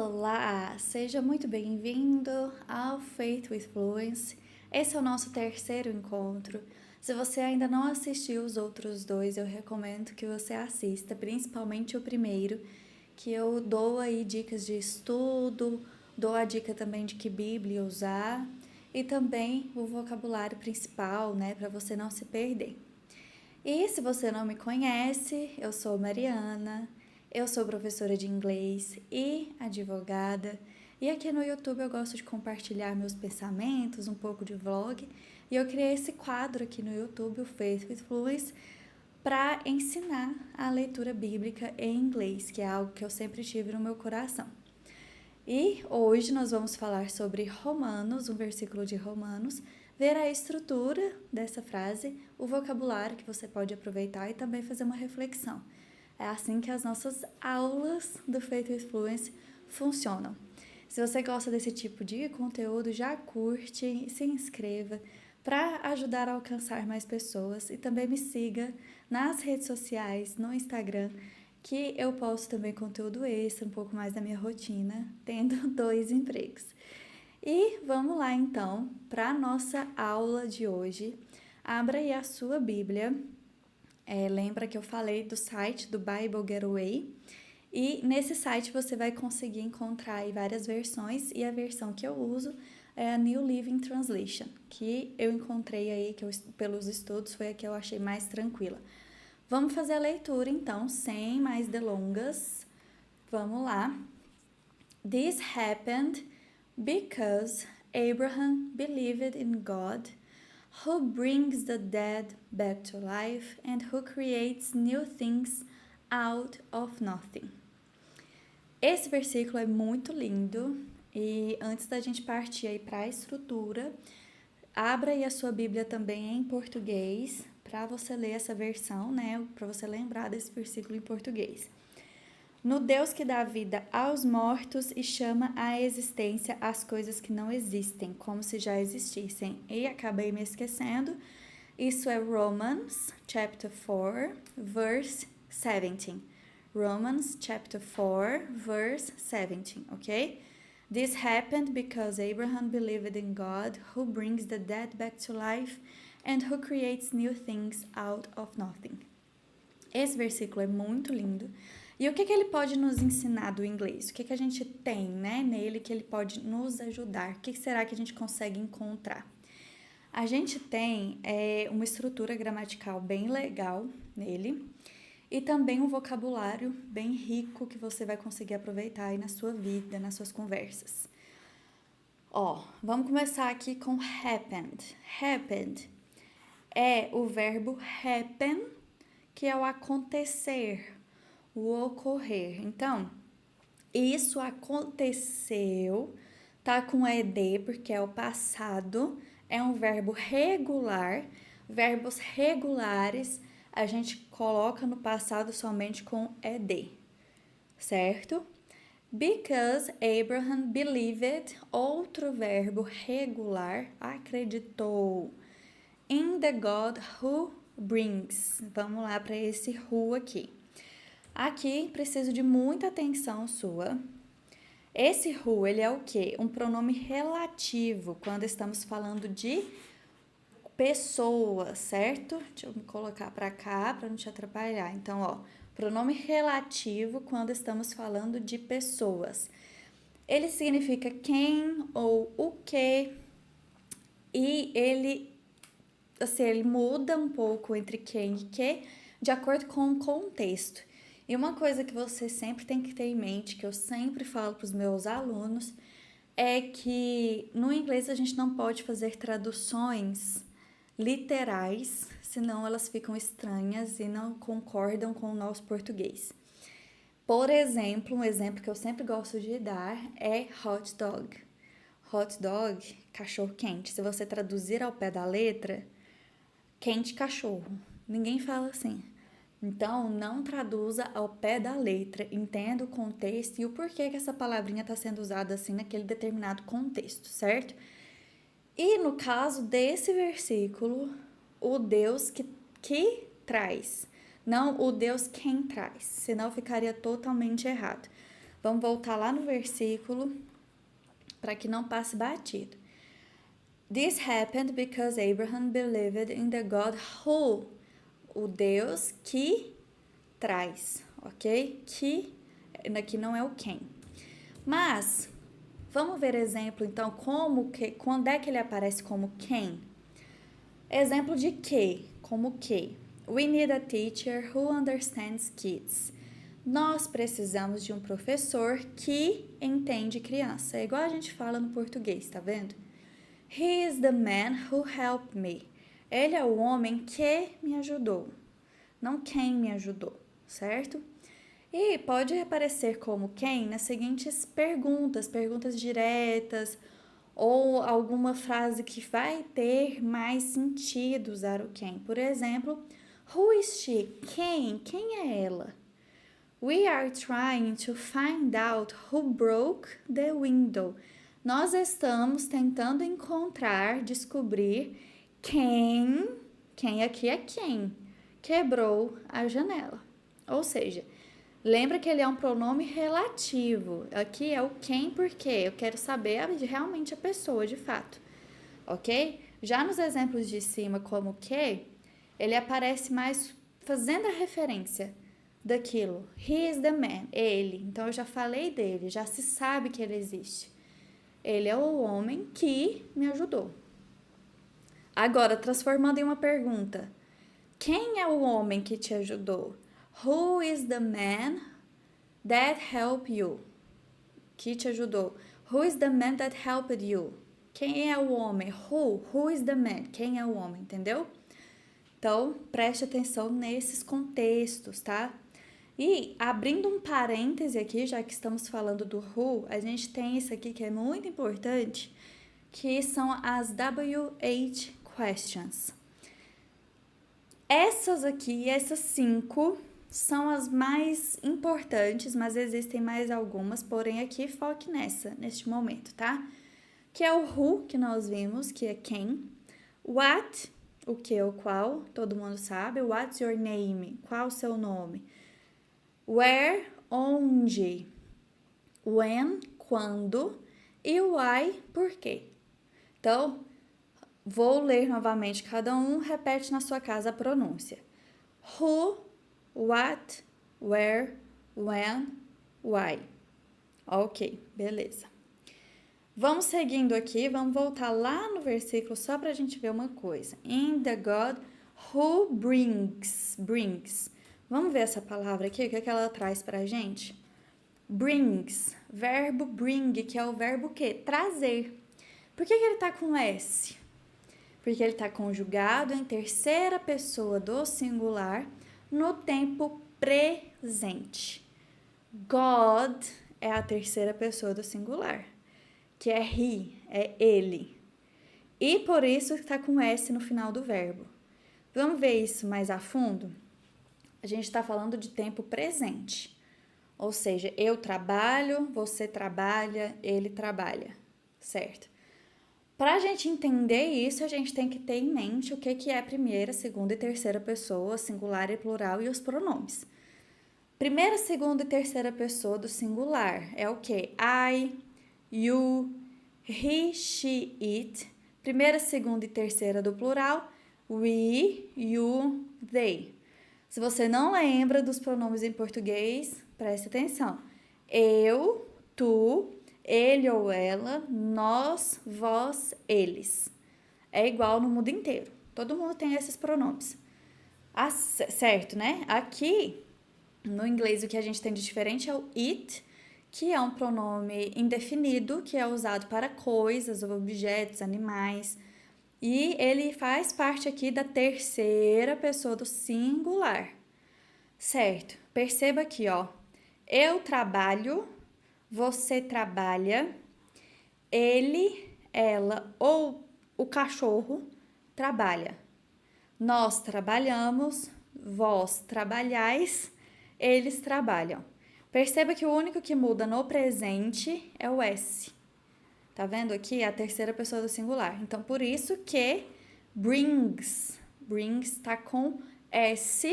Olá, seja muito bem-vindo ao Faith with Fluence. Esse é o nosso terceiro encontro. Se você ainda não assistiu os outros dois, eu recomendo que você assista, principalmente o primeiro, que eu dou aí dicas de estudo, dou a dica também de que Bíblia usar e também o vocabulário principal, né, para você não se perder. E se você não me conhece, eu sou Mariana, eu sou professora de inglês e advogada. E aqui no YouTube eu gosto de compartilhar meus pensamentos, um pouco de vlog. E eu criei esse quadro aqui no YouTube, o Faith with Fluence, para ensinar a leitura bíblica em inglês, que é algo que eu sempre tive no meu coração. E hoje nós vamos falar sobre Romanos, um versículo de Romanos, ver a estrutura dessa frase, o vocabulário que você pode aproveitar e também fazer uma reflexão. É assim que as nossas aulas do Faith with Fluence funcionam. Se você gosta desse tipo de conteúdo, já curte e se inscreva para ajudar a alcançar mais pessoas e também me siga nas redes sociais, no Instagram, que eu posto também conteúdo extra, um pouco mais da minha rotina, tendo 2 empregos. E vamos lá então para a nossa aula de hoje. Abra aí a sua Bíblia. Lembra que eu falei do site do Bible Getaway? E nesse site você vai conseguir encontrar aí várias versões e a versão que eu uso é a New Living Translation, que eu encontrei aí, pelos estudos, foi a que eu achei mais tranquila. Vamos fazer a leitura, então, sem mais delongas. Vamos lá. This happened because Abraham believed in God, who brings the dead back to life and who creates new things out of nothing. Esse versículo é muito lindo e antes da gente partir aí para a estrutura, abra aí a sua Bíblia também em português, para você ler essa versão, né? Para você lembrar desse versículo em português. No Deus que dá vida aos mortos e chama à existência as coisas que não existem, como se já existissem. E acabei me esquecendo. Isso é Romans, chapter 4, verse 17. Romans, chapter 4, verse 17, ok? This happened because Abraham believed in God, who brings the dead back to life and who creates new things out of nothing. Esse versículo é muito lindo. E o que ele pode nos ensinar do inglês? O que a gente tem, né, nele que ele pode nos ajudar? O que será que a gente consegue encontrar? A gente tem uma estrutura gramatical bem legal nele e também um vocabulário bem rico que você vai conseguir aproveitar aí na sua vida, nas suas conversas. Vamos começar aqui com happened. Happened é o verbo happen, que é o acontecer, o ocorrer. Então, isso aconteceu, tá com ed porque é o passado, é um verbo regular. Verbos regulares a gente coloca no passado somente com ed, certo? Because Abraham believed, outro verbo regular, acreditou. In the God who brings. Vamos lá para esse who aqui. Aqui preciso de muita atenção sua. Esse who, ele é o quê? Um pronome relativo quando estamos falando de pessoas, certo? Deixa eu me colocar para cá para não te atrapalhar. Então, pronome relativo quando estamos falando de pessoas. Ele significa quem ou o que e ele muda um pouco entre quem e que de acordo com o contexto. E uma coisa que você sempre tem que ter em mente, que eu sempre falo para os meus alunos, é que no inglês a gente não pode fazer traduções literais, senão elas ficam estranhas e não concordam com o nosso português. Por exemplo, um exemplo que eu sempre gosto de dar é hot dog. Hot dog, cachorro quente. Se você traduzir ao pé da letra, quente cachorro. Ninguém fala assim. Então, não traduza ao pé da letra, entenda o contexto e o porquê que essa palavrinha está sendo usada assim naquele determinado contexto, certo? E no caso desse versículo, o Deus que traz, não o Deus quem traz, senão ficaria totalmente errado. Vamos voltar lá no versículo para que não passe batido. This happened because Abraham believed in the God who, o Deus que traz, ok? Que aqui não é o quem. Mas vamos ver exemplo então quando é que ele aparece como quem? Exemplo de que, como que. We need a teacher who understands kids. Nós precisamos de um professor que entende criança. É igual a gente fala no português, tá vendo? He is the man who helped me. Ele é o homem que me ajudou, não quem me ajudou, certo? E pode aparecer como quem nas seguintes perguntas diretas, ou alguma frase que vai ter mais sentido usar o quem. Por exemplo, who is she? Quem é ela? We are trying to find out who broke the window. Nós estamos tentando descobrir quem aqui é quem quebrou a janela. Ou seja, lembra que ele é um pronome relativo. Aqui é o quem porque eu quero saber realmente a pessoa de fato, ok? Já nos exemplos de cima, como que, ele aparece mais fazendo a referência daquilo. He is the man, ele. Então eu já falei dele, já se sabe que ele existe. Ele é o homem que me ajudou. Agora, transformando em uma pergunta. Quem é o homem que te ajudou? Who is the man that helped you? Que te ajudou. Who is the man that helped you? Quem é o homem? Who is the man? Quem é o homem, entendeu? Então, preste atenção nesses contextos, tá? E abrindo um parêntese aqui, já que estamos falando do who, a gente tem isso aqui que é muito importante, que são as WH questions. Essas 5 são as mais importantes, mas existem mais algumas, porém aqui foque neste momento, tá? Que é o who, que nós vimos, que é quem. What, o que ou qual, todo mundo sabe. What's your name? Qual o seu nome? Where, onde. When, quando. E why, por quê. Então, vou ler novamente cada um, repete na sua casa a pronúncia. Who, what, where, when, why. Ok, beleza. Vamos seguindo aqui, vamos voltar lá no versículo só para a gente ver uma coisa. In the God who brings. Vamos ver essa palavra aqui, o que ela traz para a gente? Brings, verbo bring, que é o verbo que? Trazer. Por que ele tá com S? Porque ele está conjugado em terceira pessoa do singular no tempo presente. God é a terceira pessoa do singular, que é he, é ele. E por isso está com S no final do verbo. Vamos ver isso mais a fundo? A gente está falando de tempo presente. Ou seja, eu trabalho, você trabalha, ele trabalha, certo? Para a gente entender isso, a gente tem que ter em mente o que é primeira, segunda e terceira pessoa, singular e plural e os pronomes. Primeira, segunda e terceira pessoa do singular é o que? I, you, he, she, it. Primeira, segunda e terceira do plural, we, you, they. Se você não lembra dos pronomes em português, preste atenção. Eu, tu, ele ou ela, nós, vós, eles. É igual no mundo inteiro. Todo mundo tem esses pronomes. Certo, né? Aqui, no inglês, o que a gente tem de diferente é o it, que é um pronome indefinido, que é usado para coisas, objetos, animais. E ele faz parte aqui da terceira pessoa do singular. Certo? Perceba aqui, ó. Eu trabalho, você trabalha, ele, ela ou o cachorro trabalha. Nós trabalhamos, vós trabalhais, eles trabalham. Perceba que o único que muda no presente é o S. Tá vendo aqui? É a terceira pessoa do singular. Então, por isso que brings tá com S,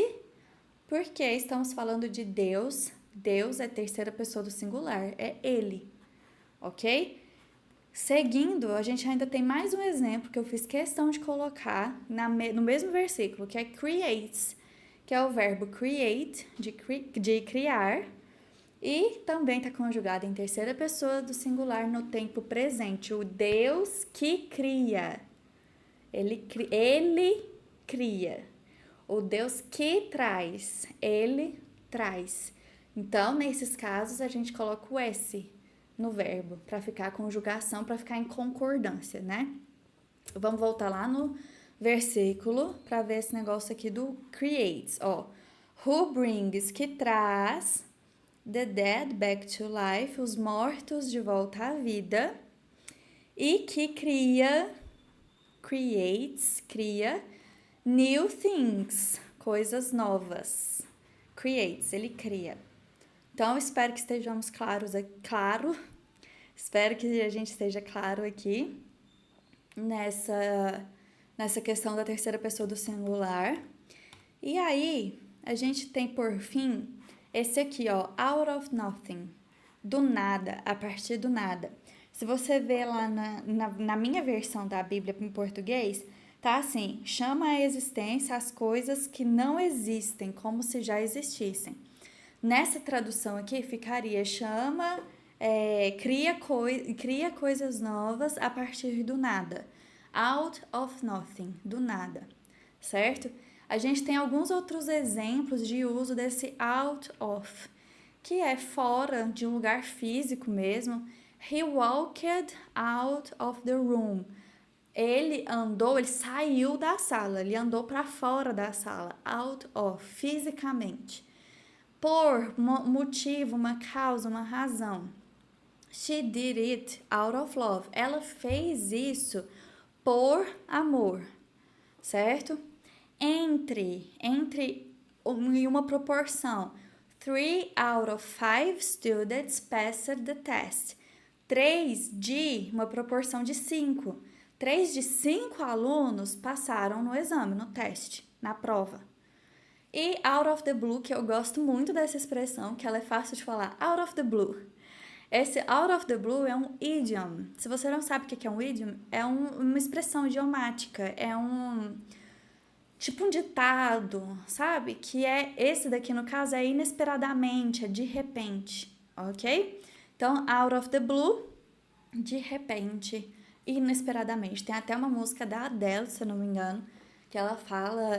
porque estamos falando de Deus Deus é terceira pessoa do singular, é ele, ok? Seguindo, a gente ainda tem mais um exemplo que eu fiz questão de colocar no mesmo versículo, que é creates, que é o verbo create, de criar, e também está conjugado em terceira pessoa do singular no tempo presente, o Deus que cria. Ele cria. O Deus que traz, ele traz. Então, nesses casos, a gente coloca o S no verbo, para ficar a conjugação, para ficar em concordância, né? Vamos voltar lá no versículo para ver esse negócio aqui do creates, ó. Who brings, que traz, the dead back to life, os mortos de volta à vida, e que cria, creates, cria, new things, coisas novas. Creates, ele cria. Então, espero que estejamos espero que a gente esteja claro aqui nessa questão da terceira pessoa do singular. E aí, a gente tem por fim esse aqui, ó, out of nothing, do nada, a partir do nada. Se você ver lá na minha versão da Bíblia em português, tá assim, chama à existência as coisas que não existem, como se já existissem. Nessa tradução aqui ficaria cria coisas novas a partir do nada. Out of nothing, do nada, certo? A gente tem alguns outros exemplos de uso desse out of, que é fora de um lugar físico mesmo. He walked out of the room. Ele saiu da sala, ele andou para fora da sala, out of, fisicamente. Por motivo, uma causa, uma razão. She did it out of love. Ela fez isso por amor, certo? Em uma proporção. 3 out of 5 students passed the test. 3 de uma proporção de 5. 3 de 5 alunos passaram no exame, no teste, na prova. E out of the blue, que eu gosto muito dessa expressão, que ela é fácil de falar, out of the blue. Esse out of the blue é um idiom. Se você não sabe o que é um idiom, é uma expressão idiomática, é tipo um ditado, sabe? Que esse daqui, no caso, é inesperadamente, é de repente, ok? Então, out of the blue, de repente, inesperadamente. Tem até uma música da Adele, se eu não me engano, que ela fala...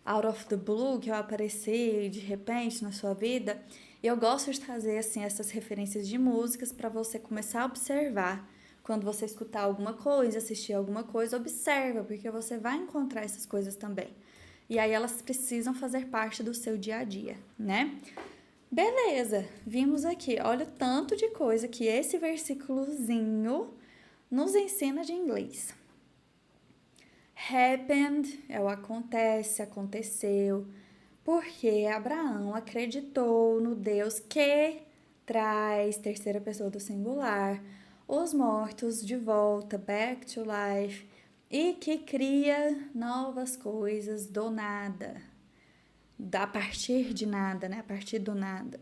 out of the blue, que eu apareci de repente na sua vida. Eu gosto de trazer assim essas referências de músicas para você começar a observar. Quando você escutar alguma coisa, assistir alguma coisa, observa, porque você vai encontrar essas coisas também. E aí elas precisam fazer parte do seu dia a dia, né? Beleza, vimos aqui, olha o tanto de coisa que esse versículozinho nos ensina de inglês. Happened é o acontece, aconteceu, porque Abraão acreditou no Deus que traz, terceira pessoa do singular, os mortos de volta, back to life, e que cria novas coisas do nada, a partir de nada, né? A partir do nada.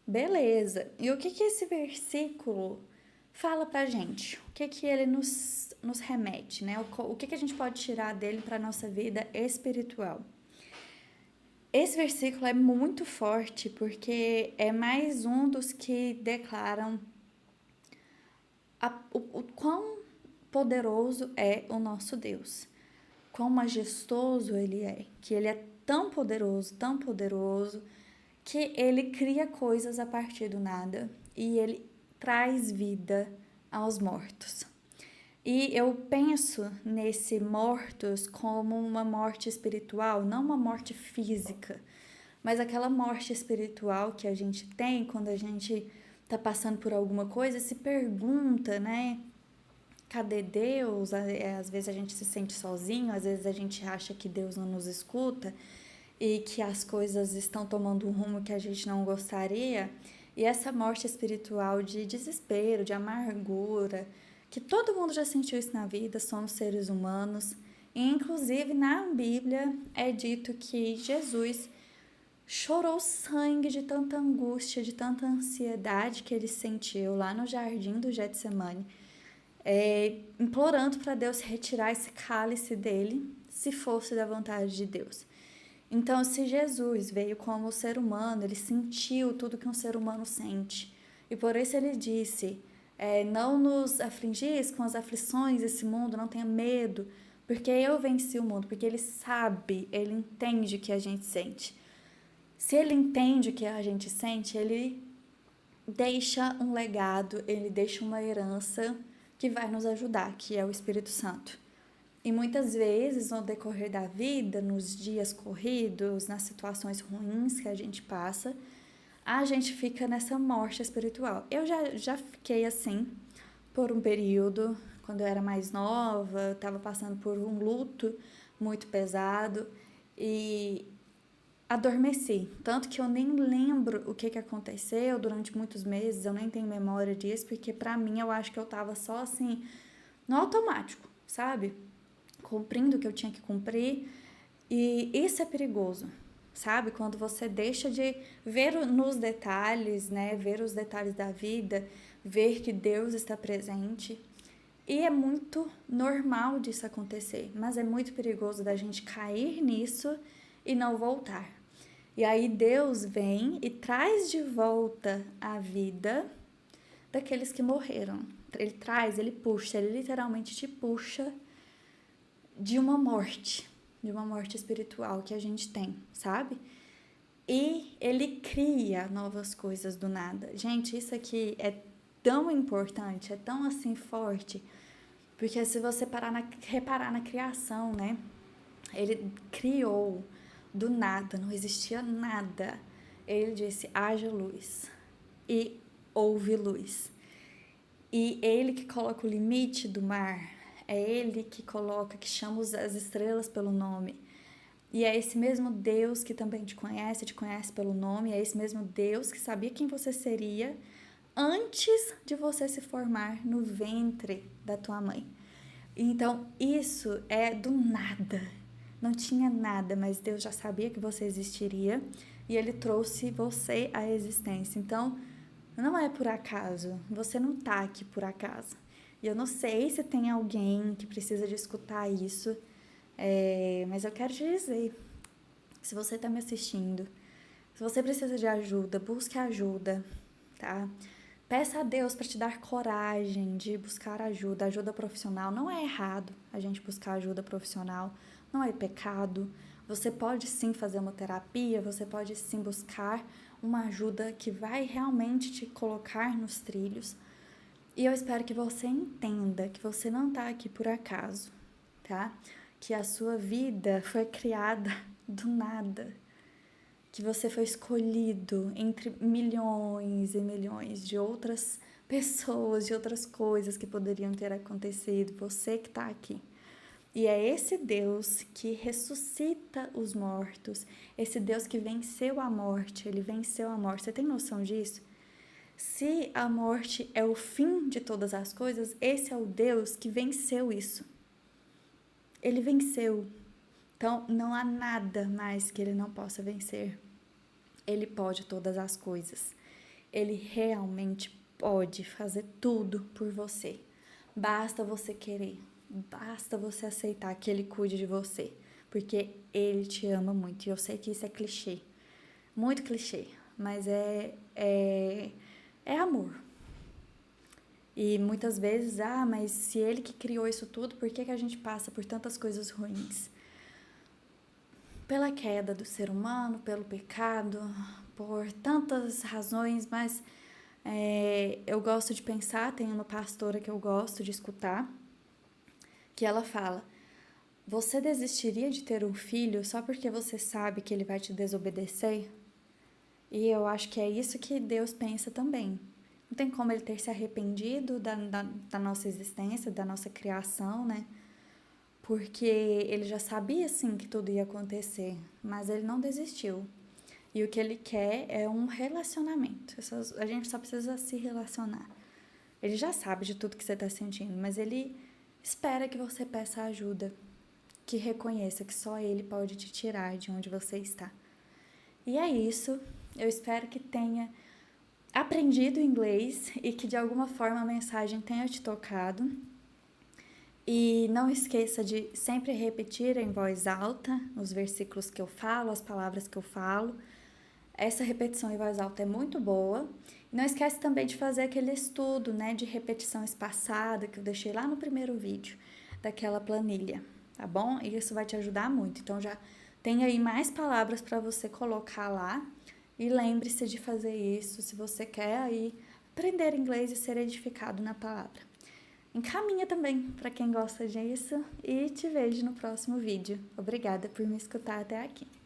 Beleza, e o que esse versículo fala pra gente? O que ele nos remete, né? O que a gente pode tirar dele para a nossa vida espiritual? Esse versículo é muito forte porque é mais um dos que declaram o quão poderoso é o nosso Deus, quão majestoso ele é, que ele é tão poderoso, que ele cria coisas a partir do nada e ele traz vida aos mortos. E eu penso nesse mortos como uma morte espiritual, não uma morte física, mas aquela morte espiritual que a gente tem quando a gente tá passando por alguma coisa e se pergunta, né? Cadê Deus? Às vezes a gente se sente sozinho, às vezes a gente acha que Deus não nos escuta e que as coisas estão tomando um rumo que a gente não gostaria. E essa morte espiritual de desespero, de amargura, que todo mundo já sentiu isso na vida, somos seres humanos. E, inclusive, na Bíblia é dito que Jesus chorou sangue de tanta angústia, de tanta ansiedade que ele sentiu lá no jardim do Getsemane, implorando para Deus retirar esse cálice dele, se fosse da vontade de Deus. Então, se Jesus veio como ser humano, ele sentiu tudo que um ser humano sente. E por isso ele disse, não nos afligis com as aflições desse mundo, não tenha medo, porque eu venci o mundo, porque ele sabe, ele entende o que a gente sente. Se ele entende o que a gente sente, ele deixa um legado, ele deixa uma herança que vai nos ajudar, que é o Espírito Santo. E muitas vezes, no decorrer da vida, nos dias corridos, nas situações ruins que a gente passa, a gente fica nessa morte espiritual. Eu já fiquei assim por um período, quando eu era mais nova, eu estava passando por um luto muito pesado e adormeci. Tanto que eu nem lembro o que aconteceu durante muitos meses, eu nem tenho memória disso, porque pra mim eu acho que eu tava só assim, no automático, sabe? Cumprindo o que eu tinha que cumprir. E isso é perigoso, sabe? Quando você deixa de ver nos detalhes, né? Ver os detalhes da vida, ver que Deus está presente. E é muito normal disso acontecer, mas é muito perigoso da gente cair nisso e não voltar. E aí Deus vem e traz de volta a vida daqueles que morreram. Ele traz, ele puxa, ele literalmente te puxa de uma morte espiritual que a gente tem, sabe? E ele cria novas coisas do nada. Gente, isso aqui é tão importante, é tão assim forte, porque se você reparar na criação, né? Ele criou do nada, não existia nada. Ele disse, haja luz, e houve luz. E ele que coloca o limite do mar, é ele que coloca, que chama as estrelas pelo nome. E é esse mesmo Deus que também te conhece pelo nome, é esse mesmo Deus que sabia quem você seria antes de você se formar no ventre da tua mãe. Então, isso é do nada. Não tinha nada, mas Deus já sabia que você existiria e ele trouxe você à existência. Então, não é por acaso. Você não tá aqui por acaso. E eu não sei se tem alguém que precisa de escutar isso, mas eu quero te dizer, se você tá me assistindo, se você precisa de ajuda, busque ajuda, tá? Peça a Deus para te dar coragem de buscar ajuda, ajuda profissional. Não é errado a gente buscar ajuda profissional, não é pecado. Você pode sim fazer uma terapia, você pode sim buscar uma ajuda que vai realmente te colocar nos trilhos. E eu espero que você entenda que você não está aqui por acaso, tá? Que a sua vida foi criada do nada, que você foi escolhido entre milhões e milhões de outras pessoas, de outras coisas que poderiam ter acontecido, você que está aqui. E é esse Deus que ressuscita os mortos, esse Deus que venceu a morte, ele venceu a morte. Você tem noção disso? Se a morte é o fim de todas as coisas, esse é o Deus que venceu isso. Ele venceu. Então, não há nada mais que ele não possa vencer. Ele pode todas as coisas. Ele realmente pode fazer tudo por você. Basta você querer. Basta você aceitar que ele cuide de você. Porque ele te ama muito. E eu sei que isso é clichê. Muito clichê. Mas é amor. E muitas vezes, mas se ele que criou isso tudo, por que a gente passa por tantas coisas ruins? Pela queda do ser humano, pelo pecado, por tantas razões, mas eu gosto de pensar, tem uma pastora que eu gosto de escutar, que ela fala, você desistiria de ter um filho só porque você sabe que ele vai te desobedecer? E eu acho que é isso que Deus pensa também. Não tem como ele ter se arrependido da nossa existência, da nossa criação, né? Porque ele já sabia, sim, que tudo ia acontecer, mas ele não desistiu. E o que ele quer é um relacionamento. A gente só precisa se relacionar. Ele já sabe de tudo que você está sentindo, mas ele espera que você peça ajuda, que reconheça que só ele pode te tirar de onde você está. E é isso. Eu espero que tenha aprendido inglês e que de alguma forma a mensagem tenha te tocado. E não esqueça de sempre repetir em voz alta os versículos que eu falo, as palavras que eu falo. Essa repetição em voz alta é muito boa. E não esquece também de fazer aquele estudo, né, de repetição espaçada que eu deixei lá no primeiro vídeo, daquela planilha, tá bom? E isso vai te ajudar muito. Então já tem aí mais palavras para você colocar lá. E lembre-se de fazer isso se você quer aí aprender inglês e ser edificado na palavra. Encaminha também para quem gosta disso e te vejo no próximo vídeo. Obrigada por me escutar até aqui.